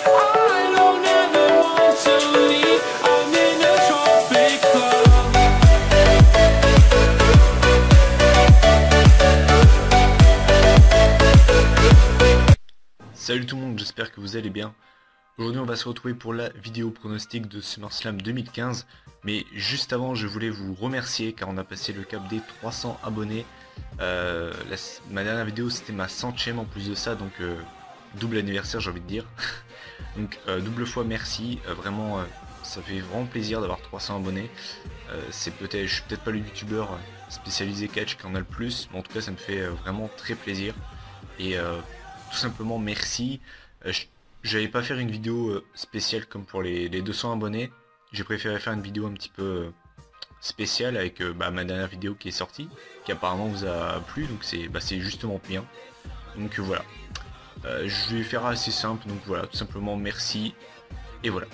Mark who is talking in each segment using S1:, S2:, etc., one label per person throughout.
S1: I don't ever want to leave. I'm in a tropic club.
S2: Salut tout le monde, j'espère que vous allez bien. Aujourd'hui on va se retrouver pour la vidéo pronostic de SummerSlam 2015. Mais juste avant je voulais vous remercier car on a passé le cap des 300 abonnés. Ma dernière vidéo c'était ma 100ème en plus de ça, donc double anniversaire j'ai envie de dire. Donc double fois merci, vraiment ça fait vraiment plaisir d'avoir 300 abonnés. Je suis peut-être pas le youtubeur spécialisé catch qui en a le plus, mais en tout cas ça me fait vraiment très plaisir. Et tout simplement merci. J'allais pas faire une vidéo spéciale comme pour les 200 abonnés. J'ai préféré faire une vidéo un petit peu spéciale avec ma dernière vidéo qui est sortie, qui apparemment vous a plu, donc c'est justement bien. Donc voilà. Je vais faire assez simple, donc voilà, tout simplement merci. Et voilà.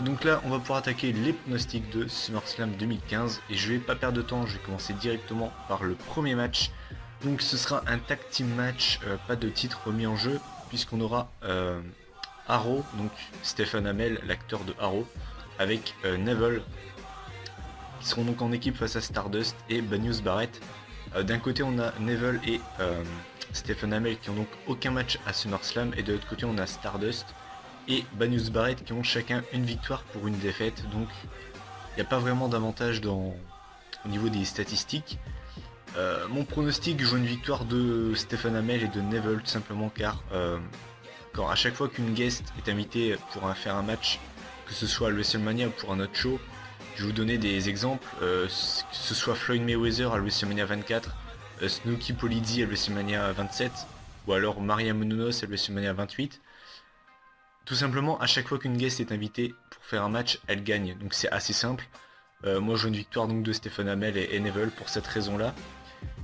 S2: Donc là on va pouvoir attaquer les pronostics de SummerSlam 2015 et je vais pas perdre de temps, je vais commencer directement par le premier match. Donc ce sera un tag team match, pas de titre remis en jeu, puisqu'on aura Arrow, donc Stephen Amell, l'acteur de Arrow, avec Neville, qui seront donc en équipe face à Stardust et Banyus Barrett. D'un côté on a Neville et Stephen Amell qui ont donc aucun match à SummerSlam, et de l'autre côté on a Stardust et Banyus Barrett qui ont chacun une victoire pour une défaite, donc il n'y a pas vraiment d'avantage au niveau des statistiques. Mon pronostic, je vois une victoire de Stephen Amell et de Neville, tout simplement car quand à chaque fois qu'une guest est invitée pour faire un match, que ce soit à WrestleMania ou pour un autre show, je vais vous donner des exemples, que ce soit Floyd Mayweather à WrestleMania 24, Snooki Polizzi à WrestleMania 27, ou alors Maria Menounos à WrestleMania 28. Tout simplement, à chaque fois qu'une guest est invitée pour faire un match, elle gagne, donc c'est assez simple. Moi je vois une victoire donc de Stephen Amell et Neville pour cette raison là.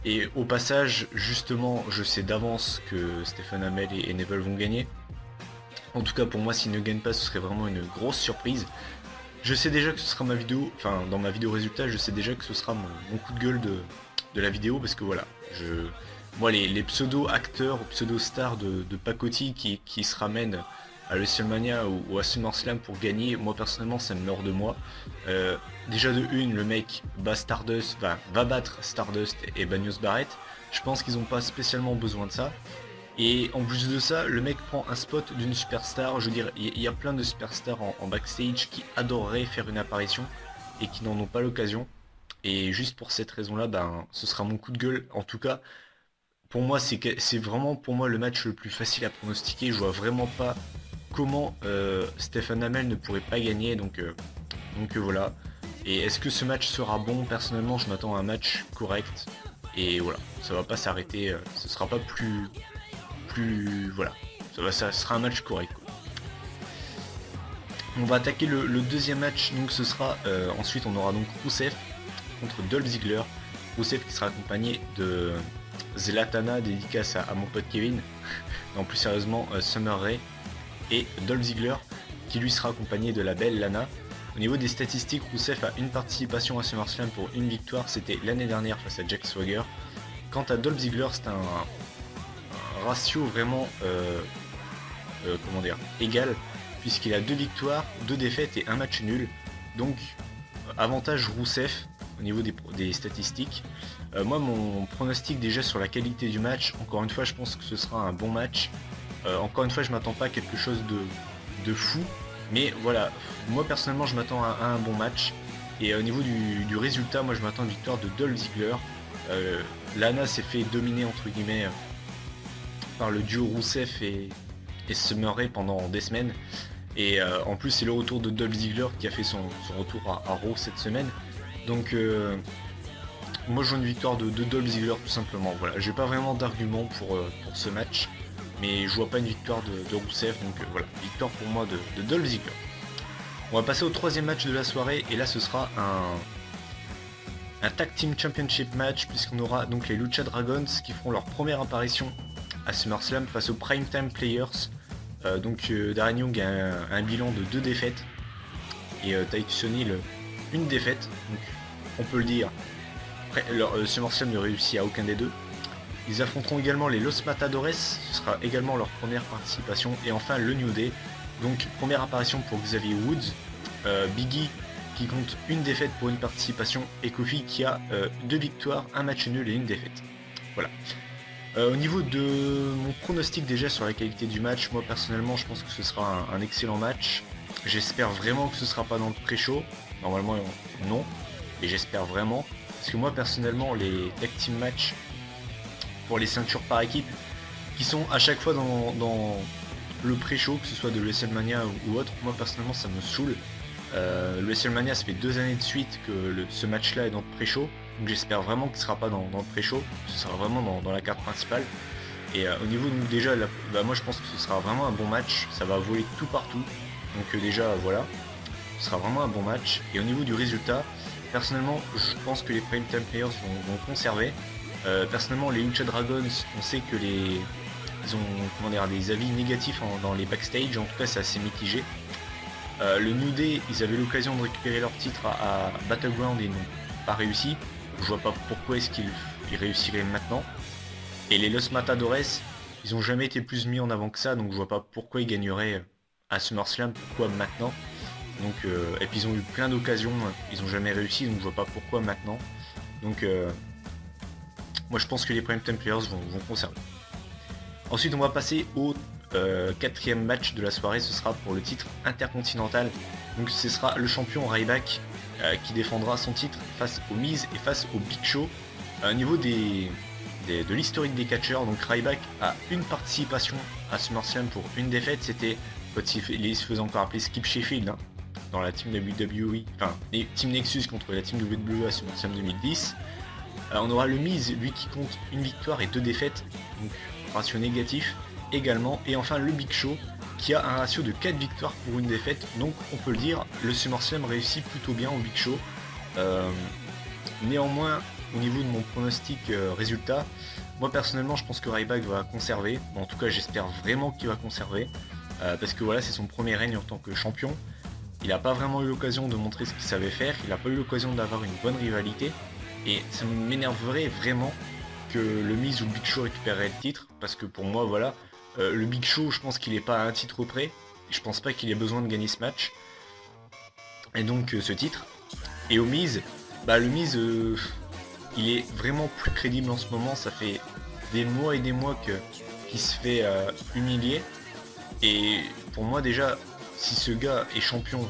S2: Et au passage, justement, je sais d'avance que Stephen Amell et Neville vont gagner. En tout cas pour moi, s'ils ne gagnent pas, ce serait vraiment une grosse surprise. Je sais déjà que ce sera ma vidéo, enfin dans ma vidéo résultat, je sais déjà que ce sera mon coup de gueule de la vidéo, parce que voilà, moi les pseudo-acteurs ou pseudo-stars de pacotille qui se ramènent à WrestleMania ou à SummerSlam pour gagner, moi personnellement ça me meurt de moi. Déjà de une, le mec va battre Stardust et Banyus Barrett. Je pense qu'ils n'ont pas spécialement besoin de ça. Et en plus de ça, le mec prend un spot d'une superstar. Je veux dire, il y a plein de superstars en backstage qui adoreraient faire une apparition et qui n'en ont pas l'occasion. Et juste pour cette raison là, ce sera mon coup de gueule. En tout cas, pour moi c'est vraiment pour moi le match le plus facile à pronostiquer. Je vois vraiment pas comment Stephen Amell ne pourrait pas gagner, donc voilà. Et est-ce que ce match sera bon? Personnellement je m'attends à un match correct, et voilà, ça va pas s'arrêter, ce sera pas plus voilà, ça sera un match correct quoi. On va attaquer le deuxième match, donc ce sera ensuite on aura donc Rusev contre Dolph Ziggler. Rusev qui sera accompagné de Zlatana, dédicace à mon pote Kevin, non plus sérieusement Summer Rae, et Dolph Ziggler qui lui sera accompagné de la belle Lana. Au niveau des statistiques, Rusev a une participation à SummerSlam pour une victoire, c'était l'année dernière face à Jack Swagger. Quant à Dolph Ziggler, c'est un ratio vraiment comment dire, égal, puisqu'il a 2 victoires, 2 défaites et un match nul. Donc avantage Rusev au niveau des statistiques. Moi mon pronostic déjà sur la qualité du match, encore une fois je pense que ce sera un bon match. Encore une fois je m'attends pas à quelque chose de fou, mais voilà, moi personnellement je m'attends à un bon match. Et au niveau du résultat, moi je m'attends à une victoire de Dolph Ziggler. Lana s'est fait dominer entre guillemets par le duo Rusev et Summer Rae pendant des semaines, et en plus c'est le retour de Dolph Ziggler qui a fait son retour à Raw cette semaine. Donc moi je vois une victoire de Dolph Ziggler tout simplement. Voilà, j'ai pas vraiment d'argument pour ce match, mais je vois pas une victoire de Rusev, donc voilà, victoire pour moi de Dolph Ziggler. On va passer au troisième match de la soirée, et là ce sera un Tag Team Championship match, puisqu'on aura donc les Lucha Dragons qui feront leur première apparition à SummerSlam face aux Primetime Players. Darren Young a un bilan de 2 défaites, et Titus O'Neil une défaite, donc on peut le dire. Après, SummerSlam ne réussit à aucun des deux. Ils affronteront également les Los Matadores, ce sera également leur première participation. Et enfin le New Day, donc première apparition pour Xavier Woods, Biggie qui compte une défaite pour une participation, et Kofi qui a 2 victoires, un match nul et une défaite. Voilà. Au niveau de mon pronostic déjà sur la qualité du match, moi personnellement je pense que ce sera un excellent match. J'espère vraiment que ce sera pas dans le pré-show. Normalement non, mais j'espère vraiment. Parce que moi personnellement les tag team match pour les ceintures par équipe qui sont à chaque fois dans le pré-show, que ce soit de WrestleMania ou autre, moi personnellement ça me saoule. Le WrestleMania, ça fait 2 années de suite que ce match là est dans le pré-show, donc j'espère vraiment qu'il ne sera pas dans le pré-show, ce sera vraiment dans la carte principale. Et au niveau de déjà, moi je pense que ce sera vraiment un bon match, ça va voler tout partout, donc déjà voilà, ce sera vraiment un bon match. Et au niveau du résultat, personnellement je pense que les Prime Time Players vont conserver. Personnellement les Lucha Dragons, on sait que ils ont des avis négatifs dans les backstage, en tout cas c'est assez mitigé. Le New Day, ils avaient l'occasion de récupérer leur titre à Battleground et n'ont pas réussi. Je vois pas pourquoi est-ce qu'ils réussiraient maintenant. Et les Los Matadores, ils ont jamais été plus mis en avant que ça, donc je vois pas pourquoi ils gagneraient à SummerSlam, pourquoi maintenant. Donc, et puis ils ont eu plein d'occasions, ils ont jamais réussi, donc je vois pas pourquoi maintenant. Donc moi je pense que les Prime Time Players vont conserver. Ensuite on va passer au 4e match de la soirée, ce sera pour le titre intercontinental. Donc ce sera le champion Ryback qui défendra son titre face au Miz et face au Big Show. Au niveau de l'historique des catcheurs, donc Ryback a une participation à SummerSlam pour une défaite, c'était quand il se faisait encore appeler Skip Sheffield hein, dans la team WWE, enfin les Team Nexus contre la team WWE à SummerSlam 2010. On aura le Miz, lui qui compte une victoire et 2 défaites, donc ratio négatif également. Et enfin le Big Show qui a un ratio de 4 victoires pour une défaite, donc on peut le dire, le SummerSlam réussit plutôt bien au Big Show. Néanmoins au niveau de mon pronostic résultat, moi personnellement je pense que Ryback va conserver, bon, en tout cas j'espère vraiment qu'il va conserver, parce que voilà c'est son premier règne en tant que champion. Il n'a pas vraiment eu l'occasion de montrer ce qu'il savait faire, il n'a pas eu l'occasion d'avoir une bonne rivalité, et ça m'énerverait vraiment que le Miz ou le Big Show récupérerait le titre, parce que pour moi voilà, le Big Show je pense qu'il n'est pas à un titre près, et je pense pas qu'il ait besoin de gagner ce match, et donc ce titre. Et au Miz, le Miz il est vraiment plus crédible en ce moment, ça fait des mois et des mois qu'il se fait humilier, et pour moi déjà si ce gars est champion,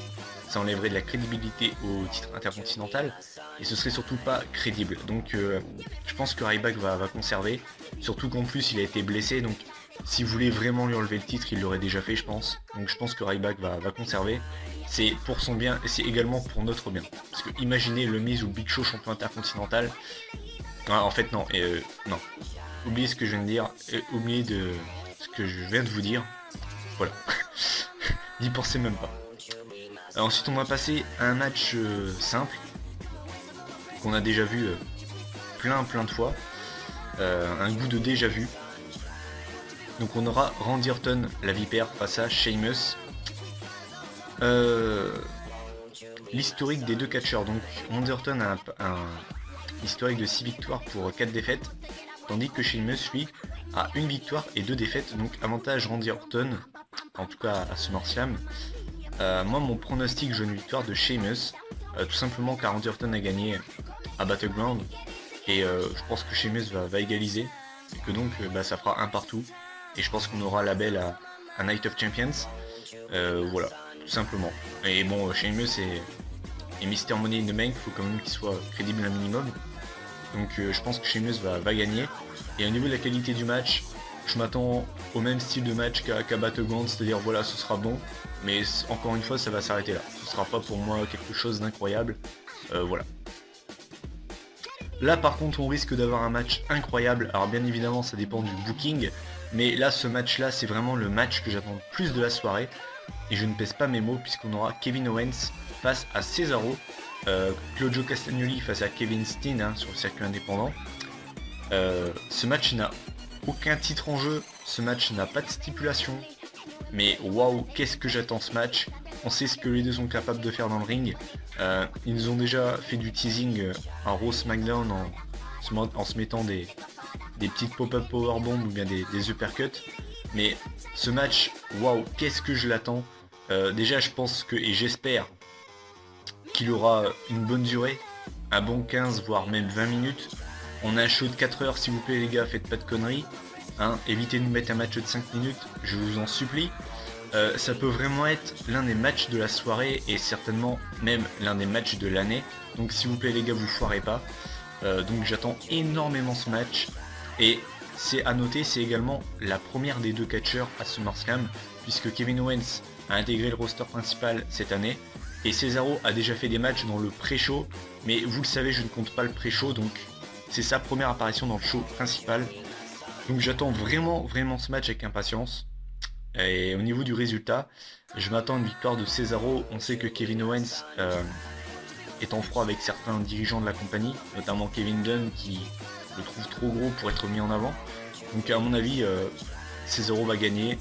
S2: ça enlèverait de la crédibilité au titre intercontinental et ce serait surtout pas crédible. Donc je pense que Ryback va conserver, surtout qu'en plus il a été blessé, donc s'il voulait vraiment lui enlever le titre il l'aurait déjà fait je pense. Donc je pense que Ryback va conserver, c'est pour son bien et c'est également pour notre bien. Parce que imaginez le Miz ou le Big Show champion intercontinental, en fait non, non, oubliez ce que je viens de dire, oubliez de ce que je viens de vous dire, voilà, n'y pensez même pas. Ensuite on va passer à un match simple qu'on a déjà vu plein de fois, un goût de déjà vu. Donc on aura Randy Orton, la vipère, face à Sheamus. L'historique des deux catcheurs, donc Randy Orton a un historique de 6 victoires pour 4 défaites, tandis que Sheamus lui a 1 victoire et 2 défaites, donc avantage Randy Orton, en tout cas à SummerSlam. Moi mon pronostic, je veux une victoire de Sheamus, tout simplement car Randy Orton a gagné à Battleground et je pense que Sheamus va égaliser et que donc ça fera un partout et je pense qu'on aura la belle à Night of Champions, voilà, tout simplement. Et bon, Sheamus et Mr Money in the Bank, il faut quand même qu'il soit crédible un minimum, donc je pense que Sheamus va gagner. Et au niveau de la qualité du match, je m'attends au même style de match qu'à Battleground, c'est-à-dire voilà, ce sera bon, mais encore une fois ça va s'arrêter là, ce sera pas pour moi quelque chose d'incroyable, voilà. Là par contre on risque d'avoir un match incroyable, alors bien évidemment ça dépend du booking, mais là ce match là c'est vraiment le match que j'attends le plus de la soirée, et je ne pèse pas mes mots puisqu'on aura Kevin Owens face à Cesaro, Claudio Castagnoli face à Kevin Steen hein, sur le circuit indépendant. Ce match n'a aucun titre en jeu, ce match n'a pas de stipulation, mais waouh, qu'est-ce que j'attends ce match. On sait ce que les deux sont capables de faire dans le ring. Ils nous ont déjà fait du teasing à Raw SmackDown en se mettant des des petites pop-up powerbombs ou bien des uppercuts. Mais ce match, waouh, qu'est-ce que je l'attends. Déjà je pense que, et j'espère qu'il aura une bonne durée, un bon 15 voire même 20 minutes. On a un show de 4 heures, s'il vous plaît les gars, faites pas de conneries. Hein, évitez de nous mettre un match de 5 minutes, je vous en supplie. Ça peut vraiment être l'un des matchs de la soirée et certainement même l'un des matchs de l'année. Donc s'il vous plaît les gars, vous foirez pas. Donc j'attends énormément ce match. Et c'est à noter, c'est également la première des deux catcheurs à SummerSlam, puisque Kevin Owens a intégré le roster principal cette année. Et Cesaro a déjà fait des matchs dans le pré-show, mais vous le savez, je ne compte pas le pré-show, donc c'est sa première apparition dans le show principal. Donc j'attends vraiment ce match avec impatience. Et au niveau du résultat, je m'attends à une victoire de Cesaro. On sait que Kevin Owens est en froid avec certains dirigeants de la compagnie, notamment Kevin Dunn qui le trouve trop gros pour être mis en avant. Donc à mon avis, Cesaro va gagner.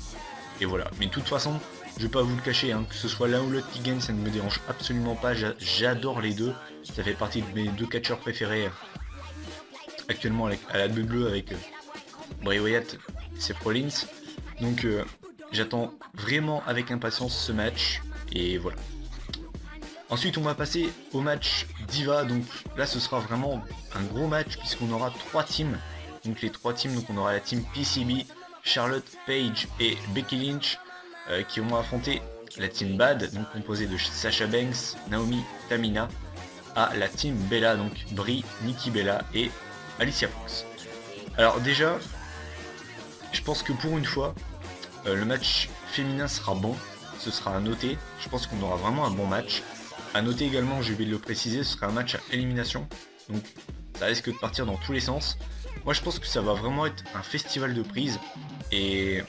S2: Et voilà. Mais de toute façon, je vais pas vous le cacher, hein, que ce soit l'un ou l'autre qui gagne, ça ne me dérange absolument pas. J'adore les deux. Ça fait partie de mes deux catcheurs préférés actuellement à la WWE avec Bray Wyatt et Seth Rollins. Donc j'attends vraiment avec impatience ce match. Et voilà. Ensuite on va passer au match Diva. Donc là ce sera vraiment un gros match puisqu'on aura 3 teams. Donc les 3 teams, donc on aura la team PCB, Charlotte, Paige et Becky Lynch qui vont affronter la team Bad, donc composée de Sasha Banks, Naomi, Tamina, à la team Bella, donc Brie, Nikki Bella et Alicia Fox. Alors déjà, je pense que pour une fois, le match féminin sera bon, ce sera à noter. Je pense qu'on aura vraiment un bon match. À noter également, je vais le préciser, ce sera un match à élimination, donc ça risque de partir dans tous les sens. Moi je pense que ça va vraiment être un festival de prises et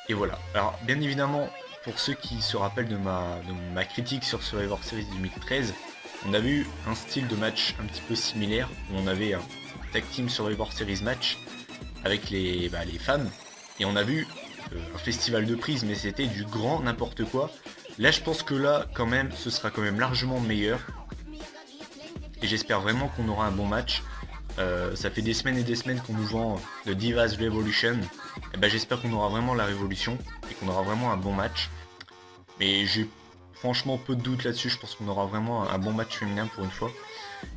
S2: voilà. Alors bien évidemment, pour ceux qui se rappellent de ma critique sur Survivor Series 2013, on avait eu un style de match un petit peu similaire, où on avait un tag team Survivor Series match avec les femmes, et on a vu un festival de prises, mais c'était du grand n'importe quoi. Là je pense que là quand même ce sera quand même largement meilleur, et j'espère vraiment qu'on aura un bon match. Ça fait des semaines et des semaines qu'on nous vend le Divas Revolution, et ben j'espère qu'on aura vraiment la révolution et qu'on aura vraiment un bon match. Mais j'ai franchement peu de doute là-dessus, je pense qu'on aura vraiment un bon match féminin pour une fois.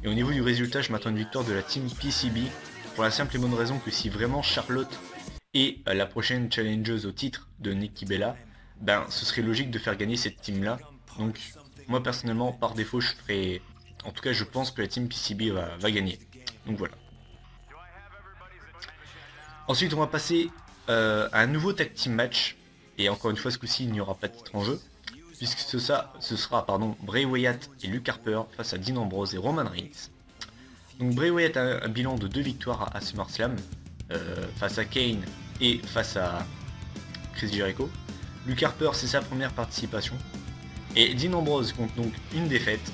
S2: Et au niveau du résultat, je m'attends à une victoire de la team PCB, pour la simple et bonne raison que si vraiment Charlotte est la prochaine challengeuse au titre de Nikki Bella, ben ce serait logique de faire gagner cette team là. Donc moi personnellement par défaut je ferai, en tout cas je pense que la team PCB va gagner. Donc voilà. Ensuite on va passer à un nouveau tag team match. Et encore une fois ce coup-ci il n'y aura pas de titre en jeu, puisque ce sera Bray Wyatt et Luke Harper face à Dean Ambrose et Roman Reigns. Donc Bray Wyatt a un bilan de 2 victoires à SummerSlam, face à Kane et face à Chris Jericho. Luke Harper c'est sa première participation. Et Dean Ambrose compte donc une défaite,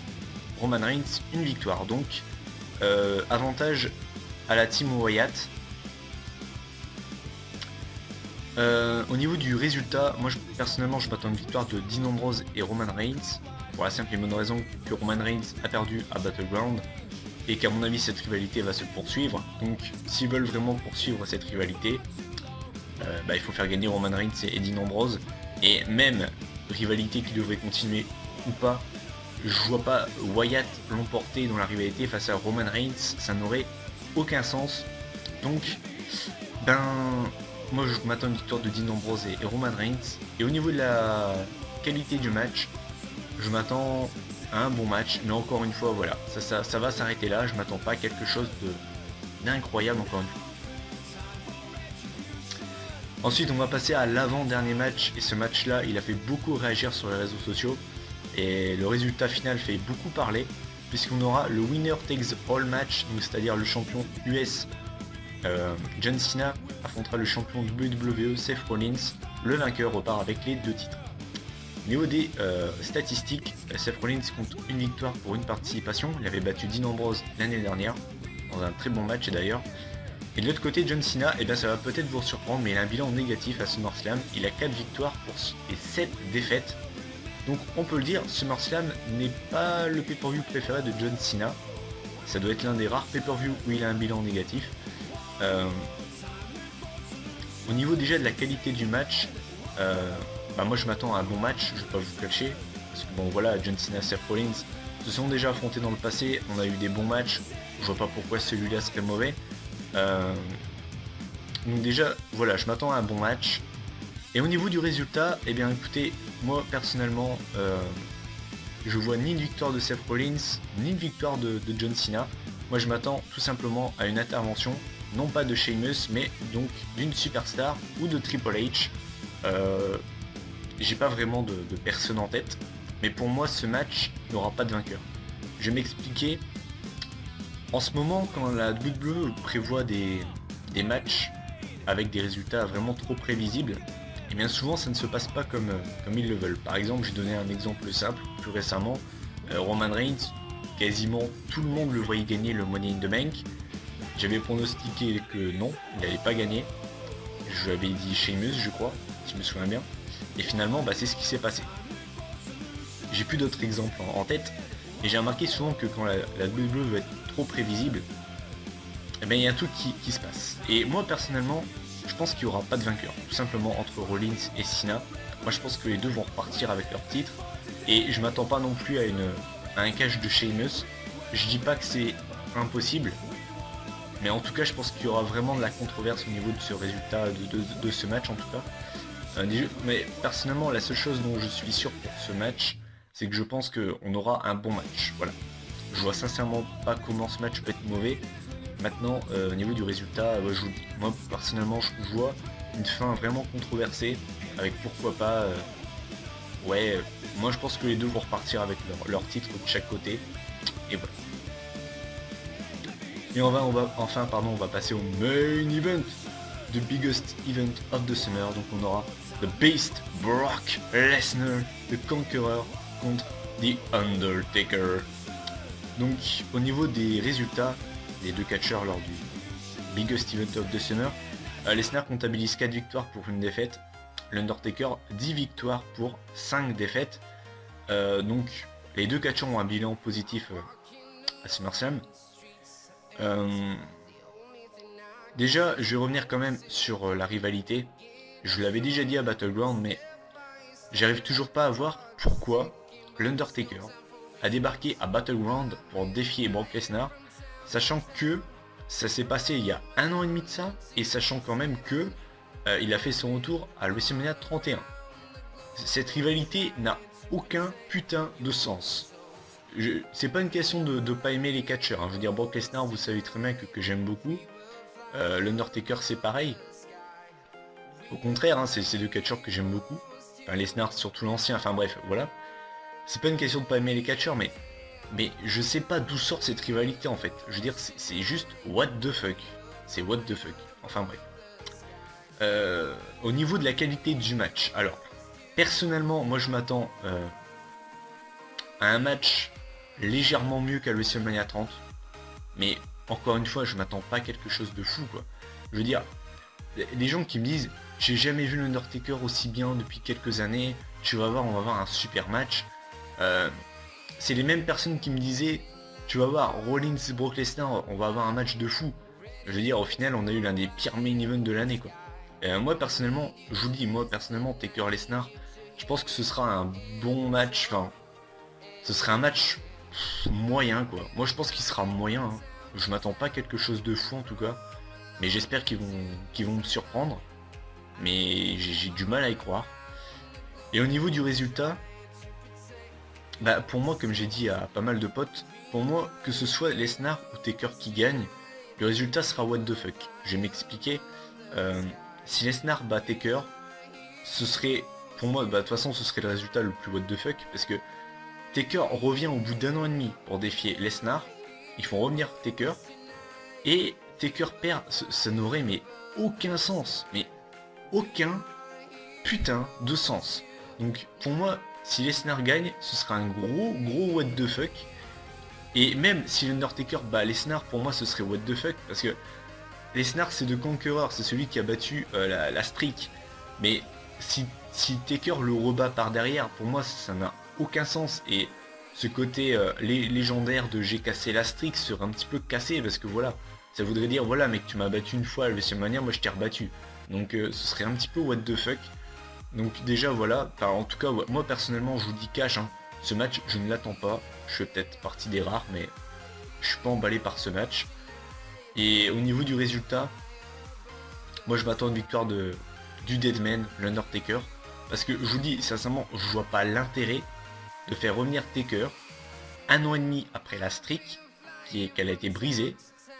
S2: Roman Reigns une victoire. Donc avantage à la team Wyatt. Au niveau du résultat, moi personnellement je m'attends à une victoire de Dean Ambrose et Roman Reigns, pour la simple et bonne raison que Roman Reigns a perdu à Battleground et qu'à mon avis cette rivalité va se poursuivre. Donc s'ils veulent vraiment poursuivre cette rivalité, il faut faire gagner Roman Reigns et Dean Ambrose. Et même rivalité qui devrait continuer ou pas, je vois pas Wyatt l'emporter dans la rivalité face à Roman Reigns, ça n'aurait aucun sens. Donc moi je m'attends à une victoire de Dean Ambrose et Roman Reigns. Et au niveau de la qualité du match, je m'attends à un bon match, mais encore une fois voilà, ça va s'arrêter là, je m'attends pas à quelque chose d'incroyable encore une fois. Ensuite on va passer à l'avant-dernier match, et ce match là il a fait beaucoup réagir sur les réseaux sociaux, et le résultat final fait beaucoup parler, puisqu'on aura le winner takes all match, c'est-à-dire le champion US John Cena affrontera le champion WWE Seth Rollins, le vainqueur repart avec les 2 titres. Au niveau des statistiques, Seth Rollins compte une victoire pour une participation, il avait battu Dean Ambrose l'année dernière, dans un très bon match d'ailleurs. Et de l'autre côté, John Cena, ça va peut-être vous surprendre, mais il a un bilan négatif à SummerSlam, il a 4 victoires et 7 défaites. Donc on peut le dire, SummerSlam n'est pas le pay-per-view préféré de John Cena, ça doit être l'un des rares pay-per-view où il a un bilan négatif. Au niveau déjà de la qualité du match, moi je m'attends à un bon match, je vais pas vous cacher, parce que bon voilà, John Cena et Seth Rollins se sont déjà affrontés dans le passé, on a eu des bons matchs, je vois pas pourquoi celui-là serait mauvais. Donc déjà, voilà, je m'attends à un bon match. Et au niveau du résultat, eh bien écoutez, moi personnellement, je vois ni une victoire de Seth Rollins, ni une victoire de John Cena. Moi je m'attends tout simplement à une intervention, non pas de Sheamus, mais donc d'une superstar ou de Triple H. J'ai pas vraiment de personne en tête, mais pour moi ce match n'aura pas de vainqueur. Je vais m'expliquer. En ce moment, quand la WWE prévoit des matchs avec des résultats vraiment trop prévisibles, et bien souvent ça ne se passe pas comme ils le veulent. Par exemple, j'ai donné un exemple simple, plus récemment, Roman Reigns, quasiment tout le monde le voyait gagner le Money in the Bank. J'avais pronostiqué que non, il n'allait pas gagner. Je lui avais dit Sheamus, je crois, si je me souviens bien. Et finalement, c'est ce qui s'est passé. J'ai plus d'autres exemples en tête, et j'ai remarqué souvent que quand la WWE veut être trop prévisible, il y a un truc qui se passe. Et moi personnellement, je pense qu'il n'y aura pas de vainqueur, tout simplement entre Rollins et Cena. Moi je pense que les deux vont repartir avec leur titre, et je m'attends pas non plus à un catch de Sheamus. Je dis pas que c'est impossible, mais en tout cas je pense qu'il y aura vraiment de la controverse au niveau de ce résultat, de ce match en tout cas. Mais personnellement, la seule chose dont je suis sûr pour ce match, c'est que je pense qu'on aura un bon match. Voilà. Je vois sincèrement pas comment ce match peut être mauvais. Maintenant, au niveau du résultat, moi personnellement, je vois une fin vraiment controversée, avec pourquoi pas... moi je pense que les deux vont repartir avec leur titre de chaque côté. Et voilà. Et on va passer au main event, the biggest event of the summer. Donc on aura The Beast, Brock Lesnar, le Conqueror contre The Undertaker. Donc au niveau des résultats, les deux catcheurs lors du biggest event of the summer, Lesnar comptabilise 4 victoires pour une défaite, l'Undertaker 10 victoires pour 5 défaites. Donc les deux catcheurs ont un bilan positif à SummerSlam. Déjà, je vais revenir quand même sur la rivalité. Je l'avais déjà dit à Battleground, mais j'arrive toujours pas à voir pourquoi l'Undertaker a débarqué à Battleground pour défier Brock Lesnar, sachant que ça s'est passé il y a 1 an et demi de ça, et sachant quand même que il a fait son retour à WrestleMania 31. Cette rivalité n'a aucun putain de sens. C'est pas une question de pas aimer les catcheurs, hein. Je veux dire, Brock Lesnar, vous savez très bien que j'aime beaucoup. L'Undertaker c'est pareil. Au contraire, hein, c'est ces deux catcheurs que j'aime beaucoup. Enfin, Lesnar surtout l'ancien, enfin bref, voilà. C'est pas une question de pas aimer les catcheurs, mais je sais pas d'où sort cette rivalité en fait. Je veux dire, c'est juste what the fuck. C'est what the fuck. Enfin bref. Au niveau de la qualité du match, alors personnellement, moi je m'attends à un match légèrement mieux qu'à WrestleMania 30, mais encore une fois, je m'attends pas à quelque chose de fou quoi. Je veux dire, les gens qui me disent j'ai jamais vu l'Undertaker aussi bien depuis quelques années, tu vas voir, on va avoir un super match. C'est les mêmes personnes qui me disaient tu vas voir Rollins Brock Lesnar, on va avoir un match de fou. Je veux dire, au final on a eu l'un des pires main events de l'année quoi. Moi personnellement, je vous dis, Taker Lesnar, je pense que ce sera un bon match, enfin ce sera un match moyen quoi. Moi je pense qu'il sera moyen, hein. Je m'attends pas à quelque chose de fou en tout cas, mais j'espère qu'ils vont me surprendre, mais j'ai du mal à y croire. Et au niveau du résultat, pour moi, comme j'ai dit à pas mal de potes, pour moi, que ce soit Lesnar ou Taker qui gagne, le résultat sera what the fuck. Je vais m'expliquer. Si Lesnar bat Taker, ce serait, pour moi, de toute façon, ce serait le résultat le plus what the fuck, parce que Taker revient au bout d'1 an et demi pour défier Lesnar, ils font revenir Taker, et Taker perd, ça n'aurait mais aucun sens, mais aucun putain de sens. Donc pour moi, si Lesnar gagne, ce sera un gros what the fuck. Et même si l'Undertaker bat Lesnar, pour moi ce serait what the fuck, parce que Lesnar c'est de Conqueror, c'est celui qui a battu la streak. Mais si Taker le rebat par derrière, pour moi ça n'a aucun sens. Et ce côté légendaire de j'ai cassé la streak serait un petit peu cassé, parce que voilà, ça voudrait dire voilà mec, tu m'as battu une fois à WrestleMania, moi je t'ai rebattu. Donc ce serait un petit peu what the fuck. Donc déjà voilà, enfin, en tout cas ouais, moi personnellement je vous dis cash, hein, ce match je ne l'attends pas. Je fais peut-être partie des rares, mais je suis pas emballé par ce match. Et au niveau du résultat, moi je m'attends à une victoire du Deadman, l'Undertaker. Parce que je vous dis sincèrement, je vois pas l'intérêt de faire revenir Taker 1 an et demi après la streak qu'elle a été brisée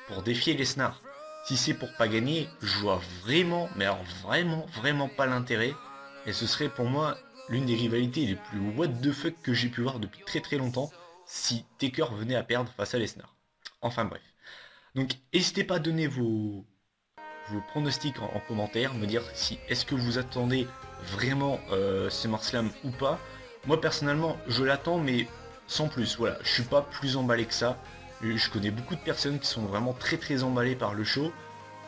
S2: pour défier Lesnar. Si c'est pour pas gagner, je vois vraiment, mais alors vraiment pas l'intérêt. Et ce serait pour moi l'une des rivalités les plus what the fuck que j'ai pu voir depuis très longtemps si Taker venait à perdre face à Lesnar. Enfin bref. Donc n'hésitez pas à donner vos pronostics en commentaire, me dire si est-ce que vous attendez vraiment SummerSlam ou pas. Moi personnellement je l'attends mais sans plus, voilà, je suis pas plus emballé que ça. Je connais beaucoup de personnes qui sont vraiment très emballées par le show.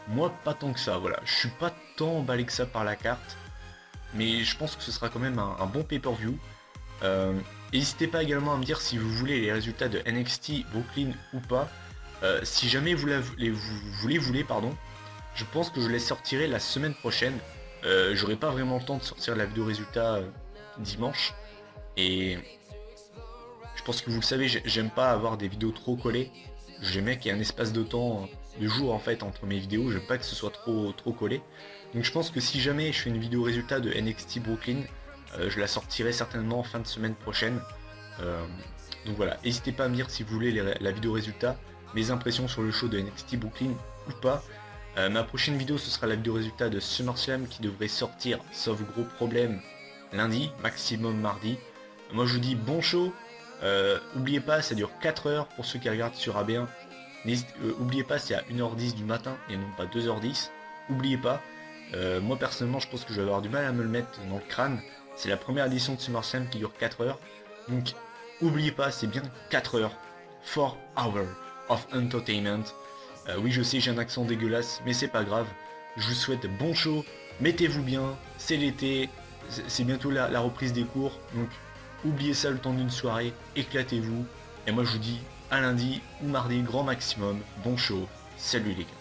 S2: Moi pas tant que ça, voilà, je suis pas tant emballé que ça par la carte. Mais je pense que ce sera quand même un bon pay-per-view. N'hésitez pas également à me dire si vous voulez les résultats de NXT Brooklyn ou pas. Si jamais vous voulez, pardon, je pense que je les sortirai la semaine prochaine. J'aurai pas vraiment le temps de sortir la vidéo résultat dimanche. Et je pense que vous le savez, j'aime pas avoir des vidéos trop collées. J'aimais qu'il y ait un espace de temps, de jour en fait, entre mes vidéos. J'aime pas que ce soit trop collé. Donc je pense que si jamais je fais une vidéo résultat de NXT Brooklyn, je la sortirai certainement en fin de semaine prochaine. Donc voilà, n'hésitez pas à me dire si vous voulez la vidéo résultat, mes impressions sur le show de NXT Brooklyn ou pas. Ma prochaine vidéo ce sera la vidéo résultat de SummerSlam qui devrait sortir, sauf gros problème, lundi, maximum mardi. Moi je vous dis bon show, n'oubliez pas ça dure 4 heures pour ceux qui regardent sur AB1. N'oubliez pas c'est à 1h10 du matin et non pas 2h10. N'oubliez pas, moi personnellement je pense que je vais avoir du mal à me le mettre dans le crâne. C'est la première édition de SummerSlam qui dure 4 heures. Donc n'oubliez pas c'est bien 4 heures. 4 hours of entertainment. Oui je sais j'ai un accent dégueulasse mais c'est pas grave. Je vous souhaite bon show, mettez-vous bien, c'est l'été, c'est bientôt la reprise des cours. Donc oubliez ça le temps d'une soirée, éclatez-vous. Et moi je vous dis à lundi ou mardi grand maximum, bon show, salut les gars.